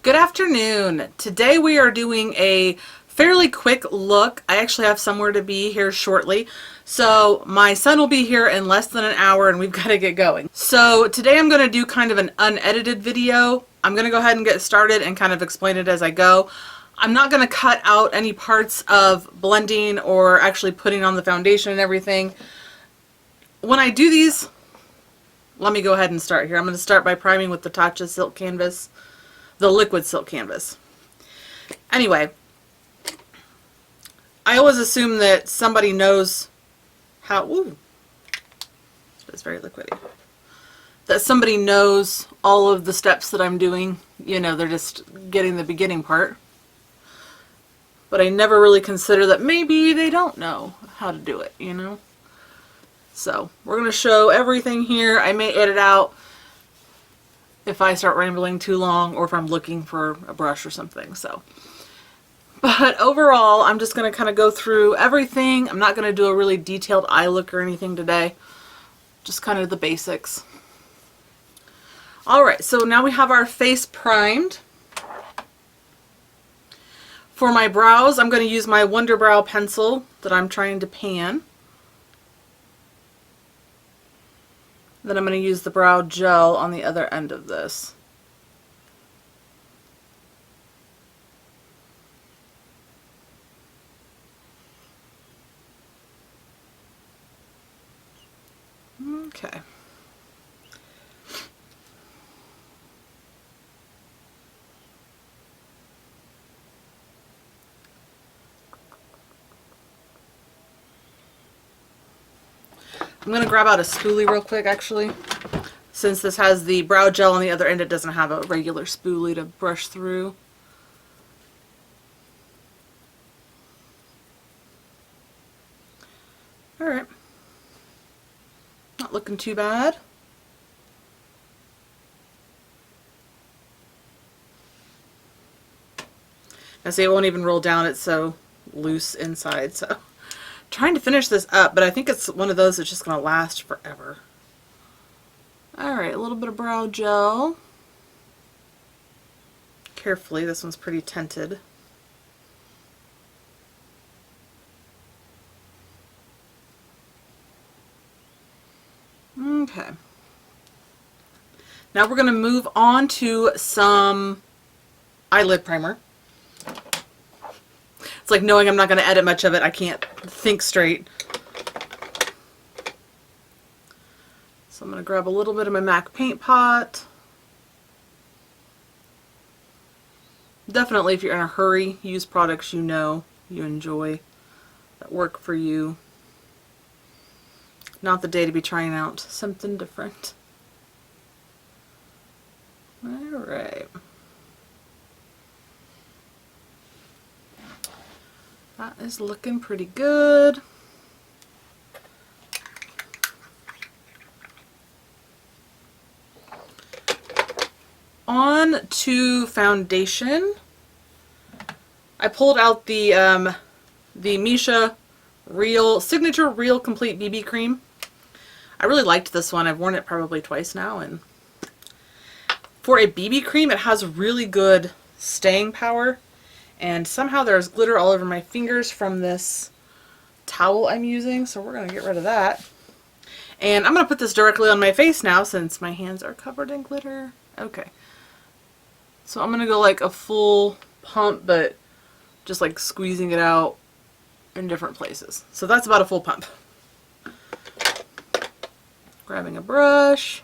Good afternoon. Today we are doing a fairly quick look. I actually have somewhere to be here shortly. So my son will be here in less than an hour and we've got to get going. So today I'm going to do kind of an unedited video. I'm going to go ahead and get started and kind of explain it as I go. I'm not going to cut out any parts of blending or actually putting on the foundation and everything. When I do these, let me go ahead and start here. I'm going to start by priming with the Tatcha Silk Canvas. The liquid silk canvas. Anyway, I always assume that somebody knows how, it's very liquidy, that somebody knows all of the steps that I'm doing. You know, they're just getting the beginning part. But I never really consider that maybe they don't know how to do it, you know? So, we're going to show everything here. I may edit out if I start rambling too long or if I'm looking for a brush or something. So, but overall, I'm just going to kind of go through everything. I'm not going to do a really detailed eye look or anything today. Just kind of the basics. Alright, so now we have our face primed. For my brows, I'm going to use my Wonder Brow pencil that I'm trying to pan. Then I'm going to use the brow gel on the other end of this. Okay. I'm going to grab out a spoolie real quick, actually. Since this has the brow gel on the other end, it doesn't have a regular spoolie to brush through. Alright. Not looking too bad. Now see, it won't even roll down, it's so loose inside, so trying to finish this up, but I think it's one of those that's just going to last forever. Alright, a little bit of brow gel. Carefully, this one's pretty tinted. Okay. Now we're going to move on to some eyelid primer. It's like knowing I'm not going to edit much of it, I can't think straight. So I'm going to grab a little bit of my MAC paint pot. Definitely, if you're in a hurry, use products you know you enjoy, that work for you. Not the day to be trying out something different. Alright. That is looking pretty good. On to foundation. I pulled out the Misha Signature Real Complete BB Cream. I really liked this one. I've worn it probably twice now, and for a BB cream, it has really good staying power. And somehow there's glitter all over my fingers from this towel I'm using, so we're going to get rid of that. And I'm going to put this directly on my face now since my hands are covered in glitter. Okay. So I'm going to go like a full pump, but just like squeezing it out in different places. So that's about a full pump. Grabbing a brush.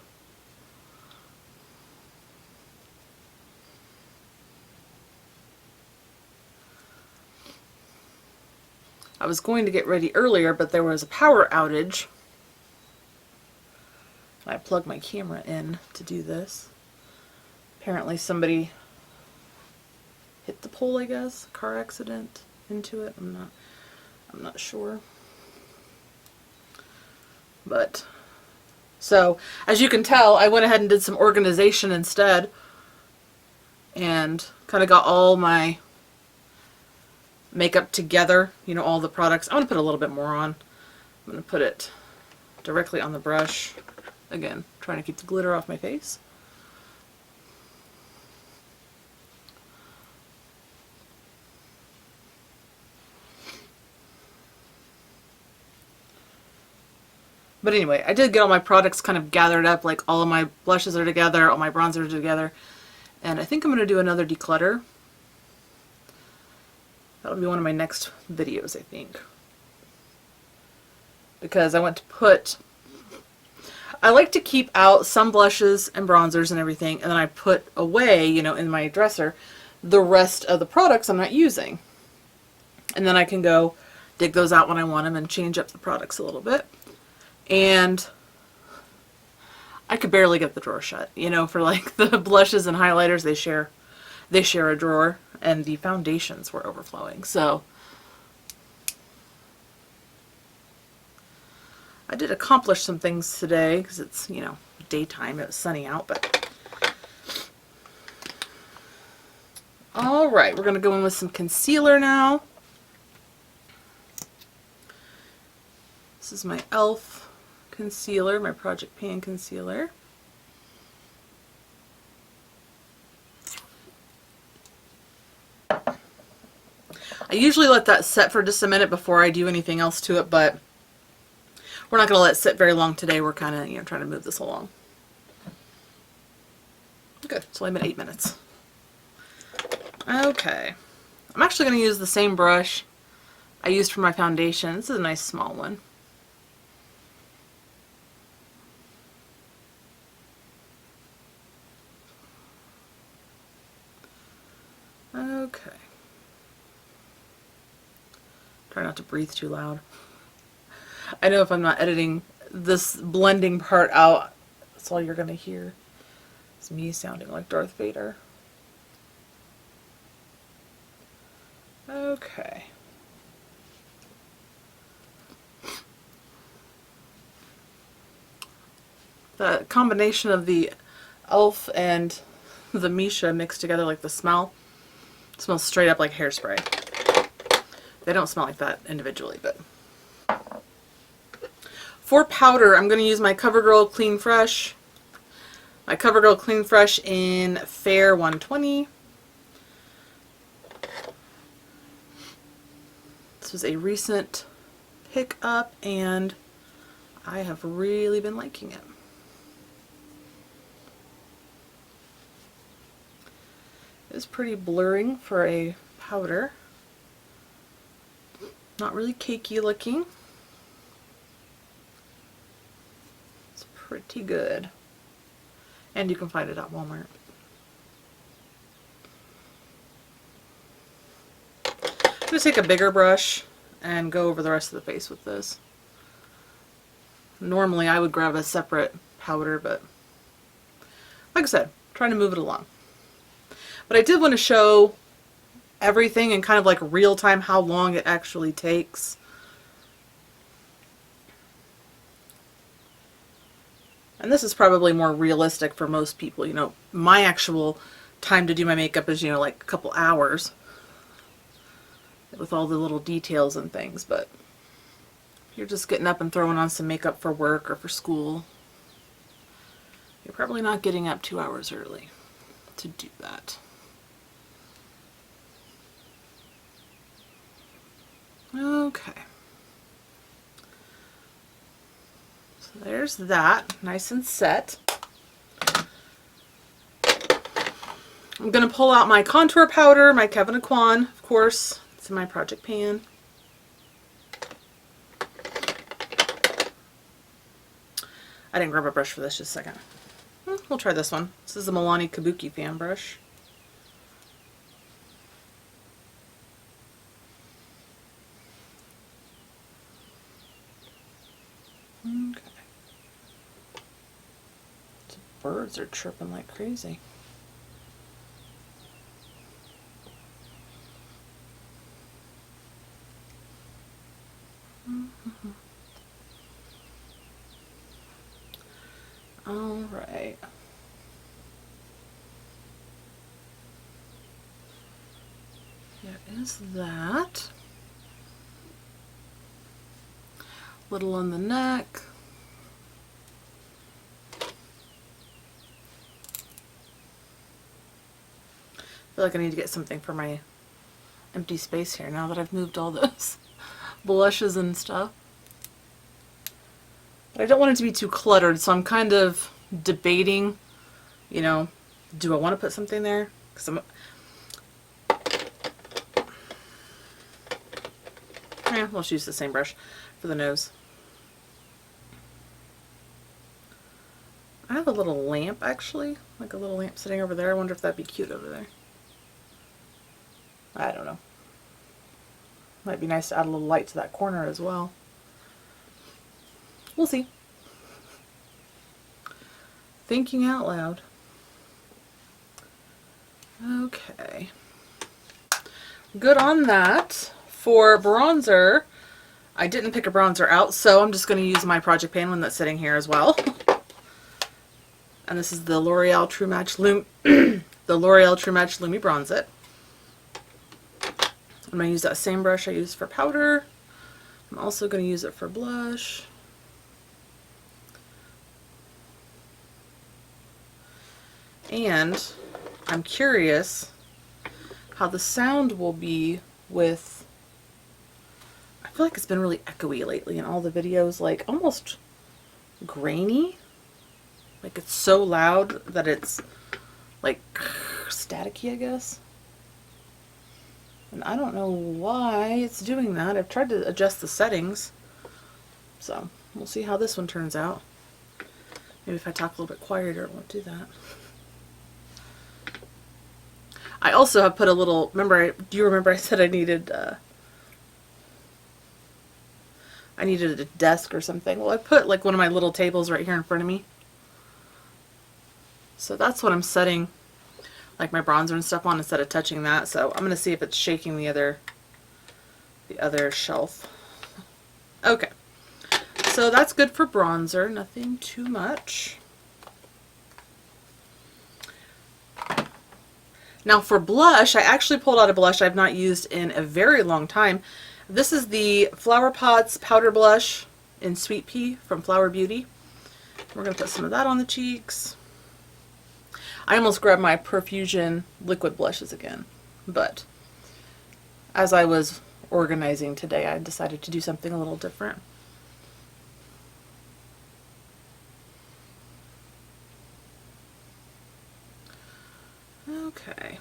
I was going to get ready earlier, but there was a power outage. I plugged my camera in to do this. Apparently somebody hit the pole, I guess. Car accident into it. I'm not sure. But so, as you can tell, I went ahead and did some organization instead and kind of got all my makeup together, you know, all the products. I'm going to put a little bit more on. I'm going to put it directly on the brush. Again, trying to keep the glitter off my face. But anyway, I did get all my products kind of gathered up, like all of my blushes are together, all my bronzers are together. And I think I'm going to do another declutter. That'll be one of my next videos, I think. Because I want to put... I like to keep out some blushes and bronzers and everything, and then I put away, you know, in my dresser, the rest of the products I'm not using. And then I can go dig those out when I want them and change up the products a little bit. And I could barely get the drawer shut, you know, for like the blushes and highlighters, they share a drawer, and the foundations were overflowing. So I did accomplish some things today because it's, you know, daytime. It was sunny out, but all right, we're going to go in with some concealer now. This is my e.l.f. concealer, my Project Pan concealer. I usually let that set for just a minute before I do anything else to it, but we're not going to let it sit very long today. We're kind of, you know, trying to move this along. Good. It's only been 8 minutes. Okay. I'm actually going to use the same brush I used for my foundation. This is a nice small one. Okay. Try not to breathe too loud. I know if I'm not editing this blending part out, that's all you're going to hear. It's me sounding like Darth Vader. Okay. The combination of the e.l.f. and the Misha mixed together, like the smell, smells straight up like hairspray. They don't smell like that individually, but... For powder, I'm going to use my CoverGirl Clean Fresh. My CoverGirl Clean Fresh in Fair 120. This was a recent pickup, and I have really been liking it. It's pretty blurring for a powder. Not really cakey looking. It's pretty good. And you can find it at Walmart. I'm going to take a bigger brush and go over the rest of the face with this. Normally I would grab a separate powder, but like I said, trying to move it along. But I did want to show everything in kind of like real time how long it actually takes. And this is probably more realistic for most people. You know, my actual time to do my makeup is, you know, like a couple hours with all the little details and things. But if you're just getting up and throwing on some makeup for work or for school, you're probably not getting up 2 hours early to do that. Okay. So there's that, nice and set. I'm going to pull out my contour powder, my Kevyn Aucoin, of course. It's in my Project Pan. I didn't grab a brush for this, just a second. We'll try this one. This is the Milani Kabuki fan brush. Okay. The birds are chirping like crazy. All right. There is that. Little on the neck. I feel like I need to get something for my empty space here now that I've moved all those blushes and stuff. But I don't want it to be too cluttered, so I'm kind of debating, you know, do I want to put something there? Because we'll just use the same brush for the nose. I have a little lamp, actually, like a little lamp sitting over there. I wonder if that'd be cute over there. I don't know. Might be nice to add a little light to that corner as well. We'll see. Thinking out loud. Okay. Good on that. For bronzer, I didn't pick a bronzer out, so I'm just going to use my Project Pan one that's sitting here as well. And this is the L'Oreal True Match Lumi Bronze It. I'm going to use that same brush I used for powder. I'm also going to use it for blush. And I'm curious how the sound will be with, I feel like it's been really echoey lately in all the videos, like almost grainy. Like it's so loud that it's like staticky, I guess. And I don't know why it's doing that. I've tried to adjust the settings. So we'll see how this one turns out. Maybe if I talk a little bit quieter, it won't do that. I also have put a little, do you remember I said I needed a desk or something? Well, I put like one of my little tables right here in front of me. So that's what I'm setting like my bronzer and stuff on instead of touching that. So I'm going to see if it's shaking the other shelf. Okay. So that's good for bronzer. Nothing too much. Now for blush, I actually pulled out a blush I've not used in a very long time. This is the Flower Pots Powder Blush in Sweet Pea from Flower Beauty. We're going to put some of that on the cheeks. I almost grabbed my Profusion liquid blushes again, but as I was organizing today, I decided to do something a little different. Okay,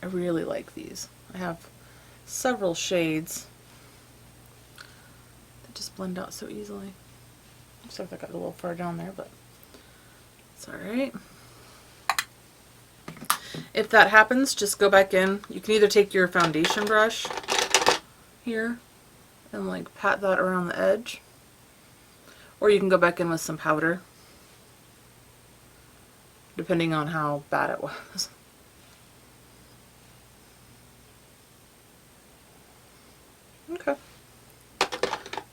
I really like these. I have several shades that just blend out so easily. Looks like I got a little far down there, but it's alright. If that happens, just go back in. You can either take your foundation brush here and like pat that around the edge, or you can go back in with some powder, depending on how bad it was. Okay.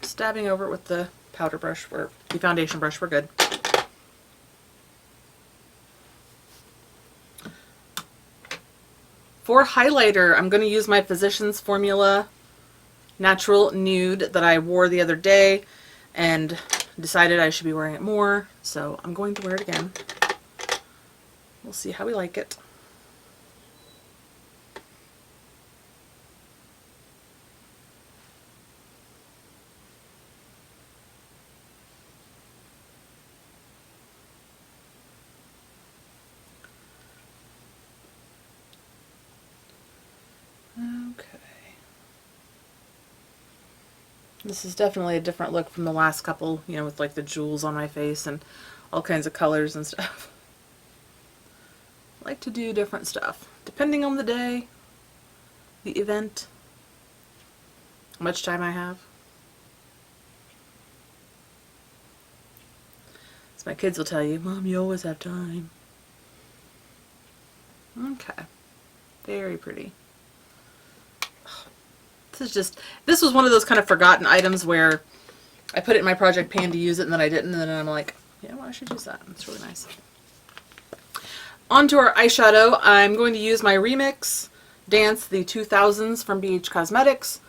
Just dabbing over it with the powder brush, or the foundation brush, we're good. For highlighter, I'm going to use my Physicians Formula Natural Nude that I wore the other day and decided I should be wearing it more, so I'm going to wear it again. We'll see how we like it. This is definitely a different look from the last couple, you know, with like the jewels on my face and all kinds of colors and stuff. I like to do different stuff, depending on the day, the event, how much time I have. As my kids will tell you, Mom, you always have time. Okay, very pretty. This was one of those kind of forgotten items where I put it in my project pan to use it and then I didn't, and then I'm like, yeah, well, I should use that. It's really nice. On to our eyeshadow. I'm going to use my Remix Dance the 2000s from BH Cosmetics.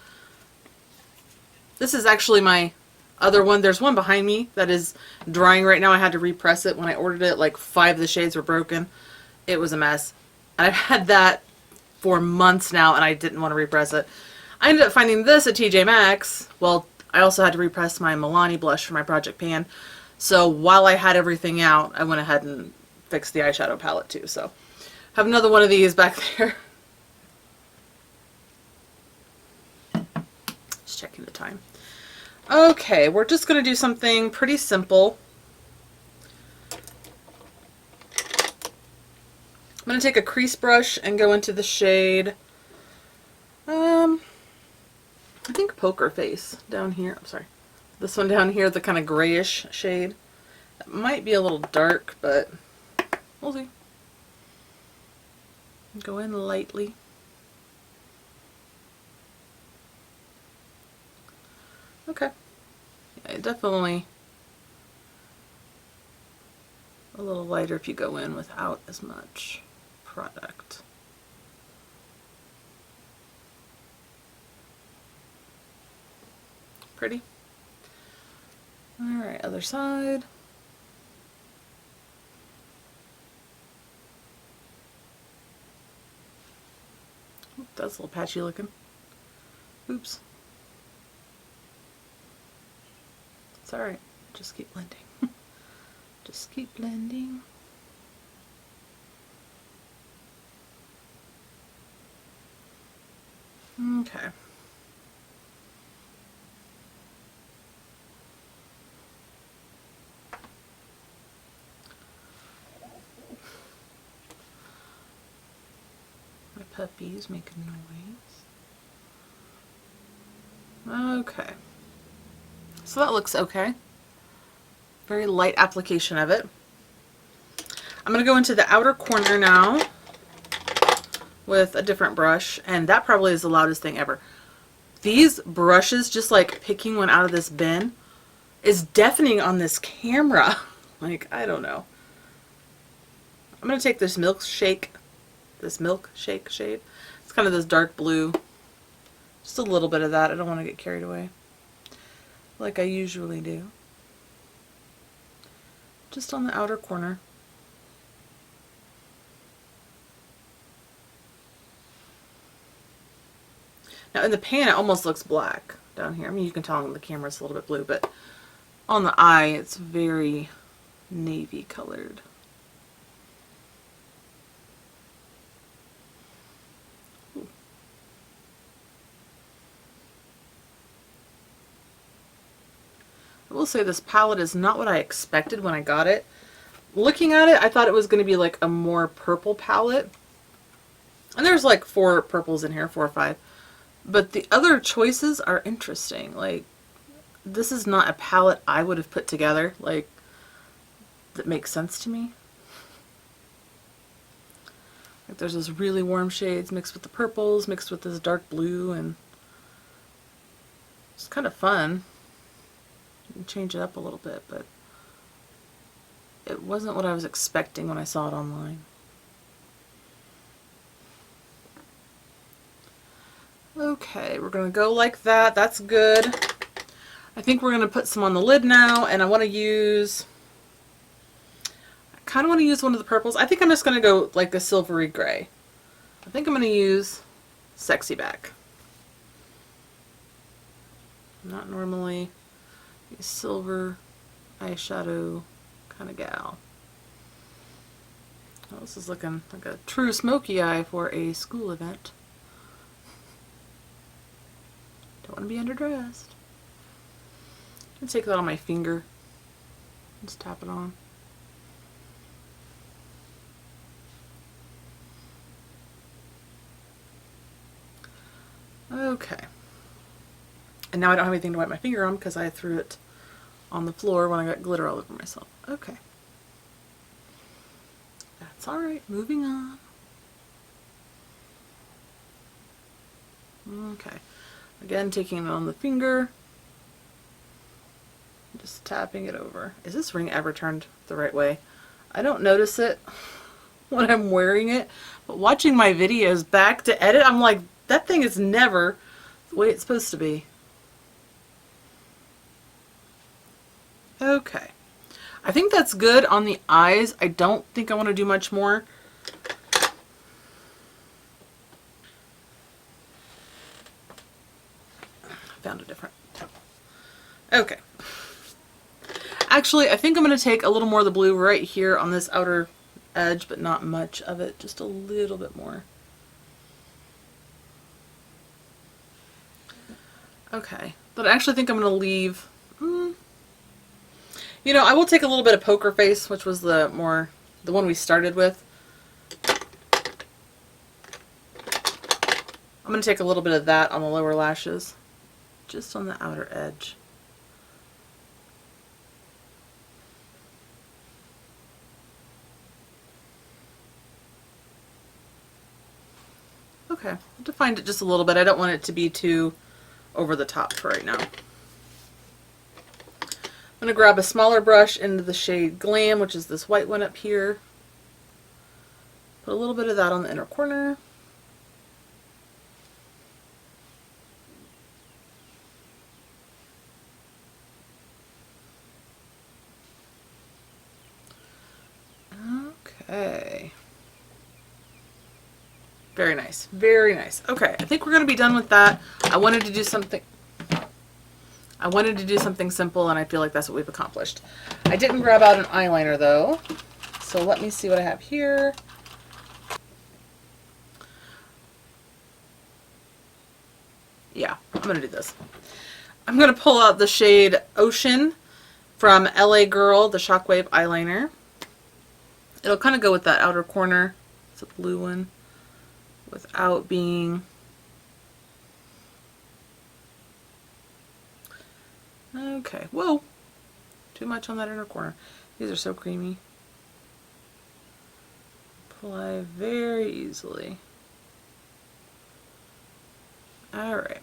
This is actually my other one. There's one behind me that is drying right now. I had to repress it. When I ordered it, like 5 of the shades were broken. It was a mess. And I've had that for months now and I didn't want to repress it. I ended up finding this at TJ Maxx. Well, I also had to repress my Milani blush for my Project Pan. So while I had everything out, I went ahead and fixed the eyeshadow palette too. So have another one of these back there. Just checking the time. Okay, we're just going to do something pretty simple. I'm going to take a crease brush and go into the shade, I think Poker Face down here. I'm sorry. This one down here, the kind of grayish shade. It might be a little dark, but we'll see. Go in lightly. Okay. Yeah, definitely a little lighter if you go in without as much product. Pretty. Alright, other side. Oop, that's a little patchy looking. Oops. It's alright. Just keep blending. Just keep blending. Okay. My puppy's making noise. Okay. So that looks okay. Very light application of it. I'm going to go into the outer corner now with a different brush, and that probably is the loudest thing ever. These brushes, just like picking one out of this bin, is deafening on this camera. Like, I don't know. I'm going to take this milkshake shade. It's kind of this dark blue. Just a little bit of that. I don't want to get carried away like I usually do. Just on the outer corner. Now in the pan it almost looks black down here. I mean, you can tell on the camera it's a little bit blue, but on the eye it's very navy colored. Ooh. I will say this palette is not what I expected when I got it. Looking at it, I thought it was going to be like a more purple palette. And there's like 4 purples in here, 4 or 5. But the other choices are interesting. Like, this is not a palette I would have put together, like, that makes sense to me. Like, there's those really warm shades mixed with the purples, mixed with this dark blue, and it's kind of fun. You can change it up a little bit, but it wasn't what I was expecting when I saw it online. Okay, we're going to go like that. That's good. I think we're going to put some on the lid now, and I want to use, I kind of want to use one of the purples. I think I'm just going to go like a silvery gray. I think I'm going to use Sexy Back. I'm not normally a silver eyeshadow kind of gal. Oh, this is looking like a true smoky eye for a school event. Don't want to be underdressed. I'm going to take that on my finger. Just tap it on. Okay. And now I don't have anything to wipe my finger on because I threw it on the floor when I got glitter all over myself. Okay. That's alright. Moving on. Okay. Again, taking it on the finger. Just tapping it over. Is this ring ever turned the right way? I don't notice it when I'm wearing it, but watching my videos back to edit, I'm like, that thing is never the way it's supposed to be. Okay. I think that's good on the eyes. I don't think I want to do much more. Found a different towel. Okay. Actually, I think I'm going to take a little more of the blue right here on this outer edge, but not much of it, just a little bit more. Okay, but I actually think I'm going to leave, you know, I will take a little bit of Poker Face, which was the one we started with. I'm going to take a little bit of that on the lower lashes, just on the outer edge. Okay, I've defined it just a little bit. I don't want it to be too over the top for right now. I'm going to grab a smaller brush into the shade Glam, which is this white one up here. Put a little bit of that on the inner corner. Okay. Very nice. Very nice. Okay, I think we're going to be done with that. I wanted to do something simple, and I feel like that's what we've accomplished. I didn't grab out an eyeliner though. So let me see what I have here. Yeah, I'm going to do this. I'm going to pull out the shade Ocean from LA Girl, the Shockwave eyeliner. It'll kind of go with that outer corner. It's a blue one without being... Okay, whoa, too much on that inner corner. These are so creamy. Apply very easily. Alright.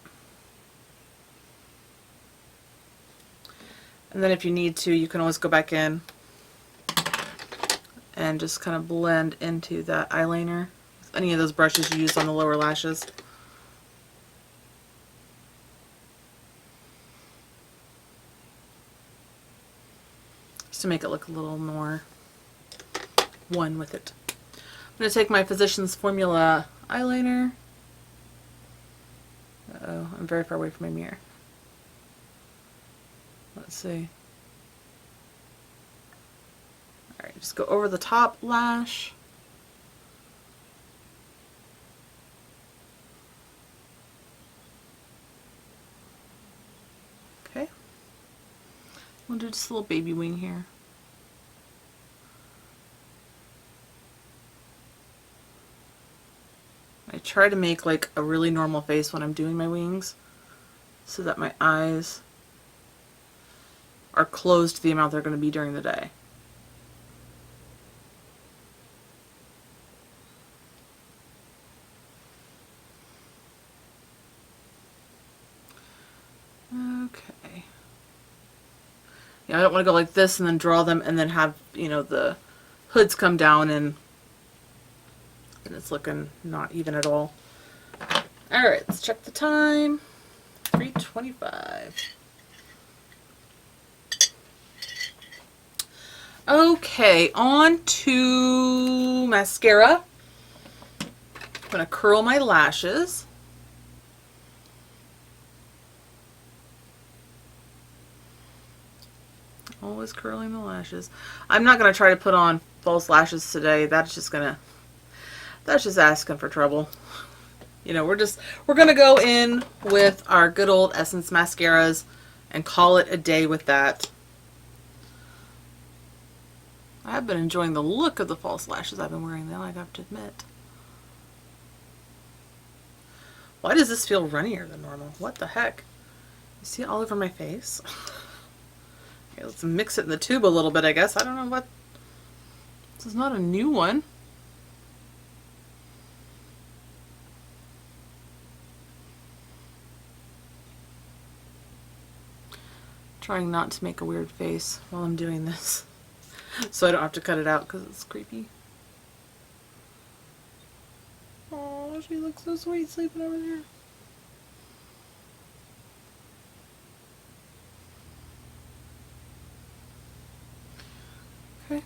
And then if you need to, you can always go back in and just kind of blend into that eyeliner with any of those brushes you used on the lower lashes. Just to make it look a little more one with it. I'm going to take my Physicians Formula eyeliner. Uh-oh, I'm very far away from my mirror. Let's see. Alright, just go over the top lash. Okay. We'll do just a little baby wing here. I try to make like a really normal face when I'm doing my wings so that my eyes are closed to the amount they're going to be during the day. Okay. Yeah, I don't want to go like this and then draw them and then have, you know, the hoods come down and it's looking not even at all. Alright, let's check the time. 3:25. Okay, on to mascara. I'm going to curl my lashes. Always curling the lashes. I'm not going to try to put on false lashes today. That's just asking for trouble. You know, we're going to go in with our good old Essence mascaras and call it a day with that. I have been enjoying the look of the false lashes I've been wearing though, I have to admit. Why does this feel runnier than normal? What the heck? You see it all over my face? Okay, let's mix it in the tube a little bit, I guess. I don't know what... This is not a new one. Trying not to make a weird face while I'm doing this, so I don't have to cut it out because it's creepy. Oh, she looks so sweet sleeping over there. Okay.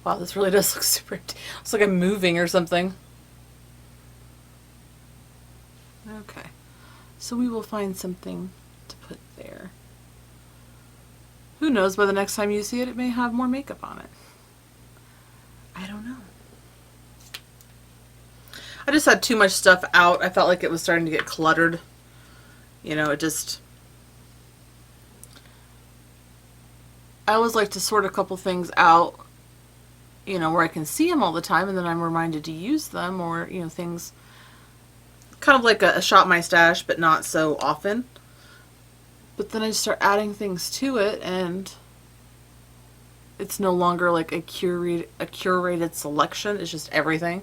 Wow, this really does look super empty. Looks like I'm moving or something. Okay, so we will find something to put there. Who knows, by the next time you see it, it may have more makeup on it. I don't know. I just had too much stuff out. I felt like it was starting to get cluttered. You know, it just... I always like to sort a couple things out, you know, where I can see them all the time, and then I'm reminded to use them, or, you know, things kind of like a shop my stash, but not so often. But then I just start adding things to it, and it's no longer like a curated selection. It's just everything.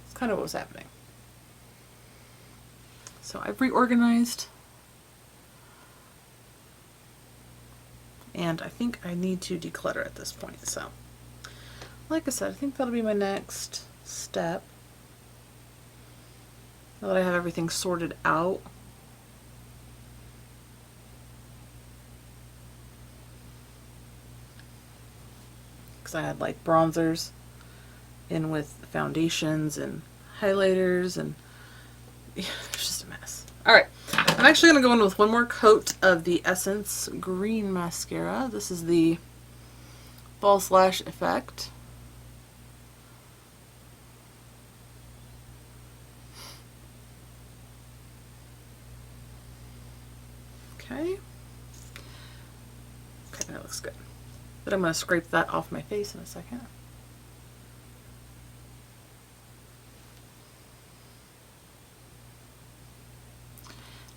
It's kind of what was happening. So I've reorganized. And I think I need to declutter at this point. So, like I said, I think that'll be my next step. Now that I have everything sorted out. Because I had like bronzers in with foundations and highlighters, and yeah, it's just a mess. Alright, I'm actually going to go in with one more coat of the Essence Green Mascara. This is the False Lash Effect. Okay. Okay, that looks good. But I'm going to scrape that off my face in a second.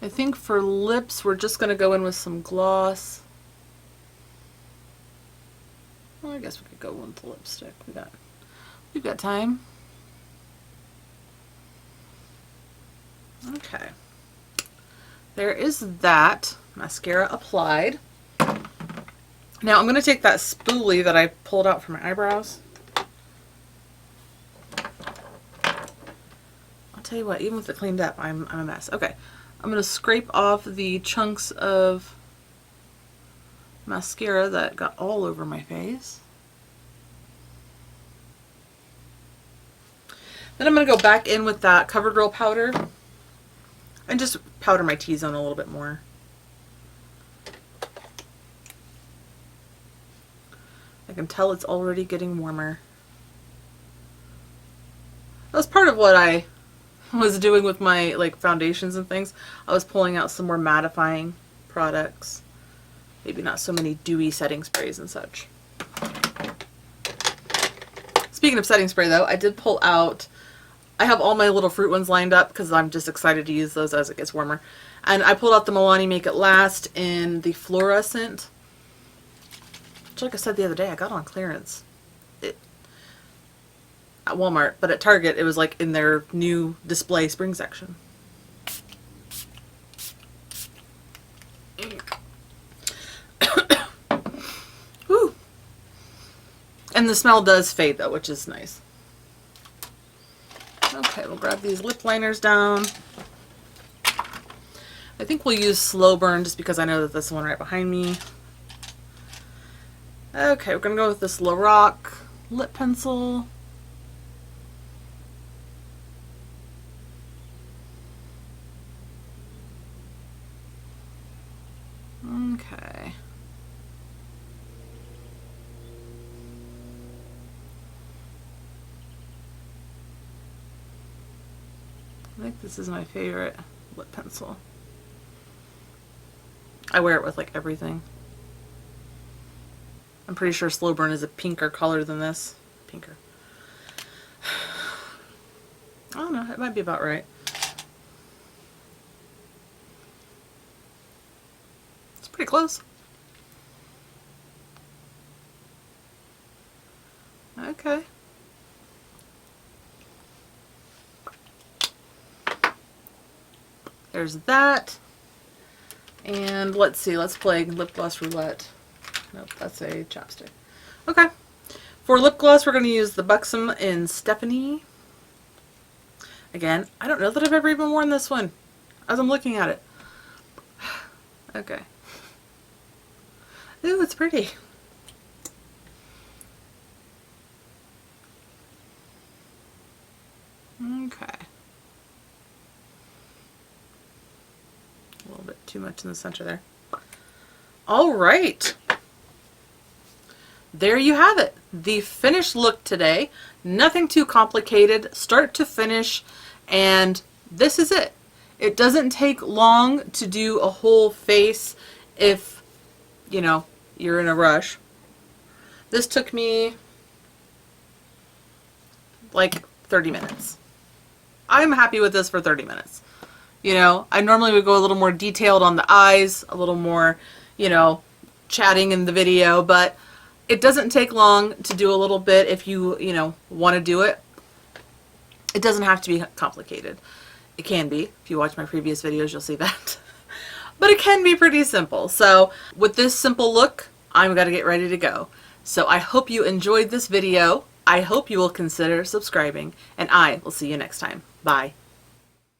I think for lips, we're just going to go in with some gloss. Well, I guess we could go with the lipstick. We've got time. Okay. There is that mascara applied. Now I'm going to take that spoolie that I pulled out from my eyebrows. I'll tell you what, even with it cleaned up, I'm a mess. Okay. I'm going to scrape off the chunks of mascara that got all over my face. Then I'm going to go back in with that CoverGirl powder and just powder my T-zone a little bit more. I can tell it's already getting warmer. That was part of what I was doing with my like foundations and things. I was pulling out some more mattifying products. Maybe not so many dewy setting sprays and such. Speaking of setting spray though, I did pull out, I have all my little fruit ones lined up because I'm just excited to use those as it gets warmer. And I pulled out the Milani Make It Last in the Fluorescent, which like I said the other day, I got on clearance. At Walmart, but at Target it was like in their new display spring section. Woo. And the smell does fade though, which is nice. Okay, we'll grab these lip liners down. I think we'll use Slow Burn just because I know that this one right behind me. Okay, we're gonna go with this Lorac lip pencil. Okay. I think this is my favorite lip pencil. I wear it with like everything. I'm pretty sure Slow Burn is a pinker color than this. Pinker. I don't know, it might be about right. It's pretty close. Okay. There's that. And let's see, let's play Lip Gloss Roulette. Nope, that's a chapstick. Okay. For lip gloss, we're going to use the Buxom in Stephanie. Again, I don't know that I've ever even worn this one as I'm looking at it. Okay. Ooh, it's pretty. Okay. A little bit too much in the center there. All right. There you have it. The finished look today. Nothing too complicated, start to finish, and this is it. It doesn't take long to do a whole face if, you know, you're in a rush. This took me like 30 minutes. I'm happy with this for 30 minutes. You know, I normally would go a little more detailed on the eyes, a little more, you know, chatting in the video, but it doesn't take long to do a little bit if you know, want to do it. It doesn't have to be complicated. It can be. If you watch my previous videos, you'll see that. But it can be pretty simple. So with this simple look, I'm going to get ready to go. So I hope you enjoyed this video. I hope you will consider subscribing, and I will see you next time. Bye.